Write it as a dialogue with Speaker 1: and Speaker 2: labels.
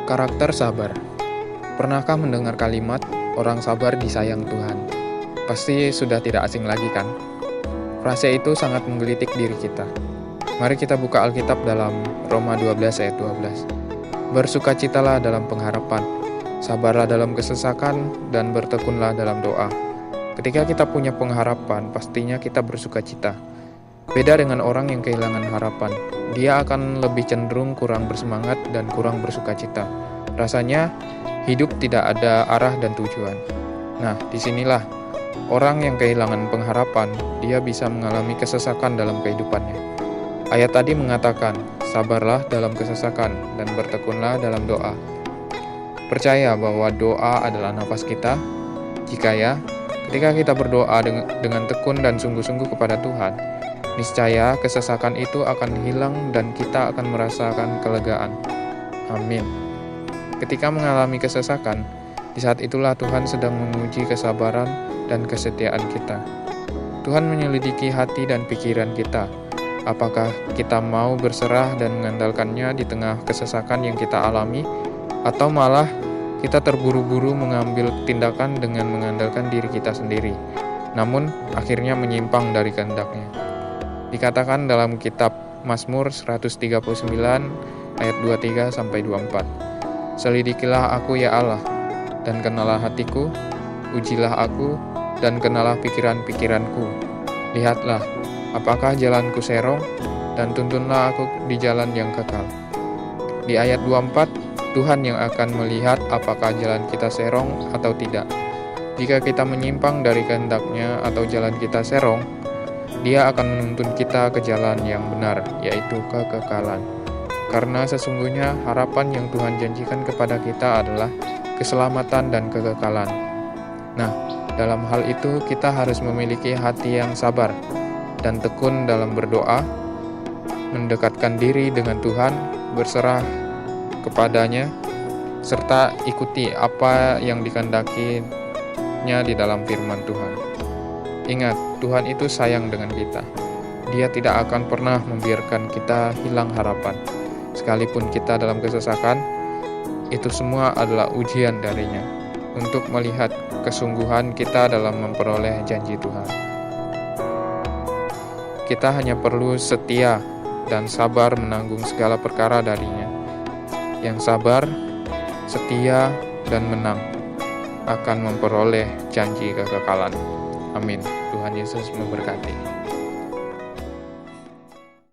Speaker 1: Karakter sabar. Pernahkah mendengar kalimat, orang sabar disayang Tuhan? Pasti sudah tidak asing lagi kan? Frase itu sangat menggelitik diri kita. Mari kita buka Alkitab dalam Roma 12 ayat 12. Bersukacitalah dalam pengharapan, sabarlah dalam kesesakan, dan bertekunlah dalam doa. Ketika kita punya pengharapan, pastinya kita bersukacita. Beda dengan orang yang kehilangan harapan, dia akan lebih cenderung kurang bersemangat dan kurang bersukacita. Rasanya hidup tidak ada arah dan tujuan. Nah, disinilah orang yang kehilangan pengharapan, dia bisa mengalami kesesakan dalam kehidupannya. Ayat tadi mengatakan, sabarlah dalam kesesakan dan bertekunlah dalam doa. Percaya bahwa doa adalah nafas kita. Jika ya, ketika kita berdoa dengan tekun dan sungguh-sungguh kepada Tuhan, niscaya kesesakan itu akan hilang dan kita akan merasakan kelegaan. Amin. Ketika mengalami kesesakan, di saat itulah Tuhan sedang menguji kesabaran dan kesetiaan kita. Tuhan menyelidiki hati dan pikiran kita. Apakah kita mau berserah dan mengandalkannya di tengah kesesakan yang kita alami, atau malah kita terburu-buru mengambil tindakan dengan mengandalkan diri kita sendiri, namun akhirnya menyimpang dari kehendaknya. Dikatakan dalam kitab Mazmur 139 ayat 23-24. Selidikilah aku ya Allah, dan kenalah hatiku, ujilah aku, dan kenalah pikiran-pikiranku. Lihatlah, apakah jalanku serong, dan tuntunlah aku di jalan yang kekal. Di ayat 24, Tuhan yang akan melihat apakah jalan kita serong atau tidak. Jika kita menyimpang dari kehendak-Nya atau jalan kita serong, Dia akan menuntun kita ke jalan yang benar, yaitu kekekalan. Karena sesungguhnya harapan yang Tuhan janjikan kepada kita adalah keselamatan dan kekekalan. Nah, dalam hal itu kita harus memiliki hati yang sabar dan tekun dalam berdoa, mendekatkan diri dengan Tuhan, berserah kepadanya, serta ikuti apa yang dikehendaki-Nya di dalam firman Tuhan. Ingat, Tuhan itu sayang dengan kita. Dia tidak akan pernah membiarkan kita hilang harapan. Sekalipun kita dalam kesesakan, itu semua adalah ujian darinya untuk melihat kesungguhan kita dalam memperoleh janji Tuhan. Kita hanya perlu setia dan sabar menanggung segala perkara darinya. Yang sabar, setia, dan menang akan memperoleh janji kekekalan. Amin. Tuhan Yesus memberkati.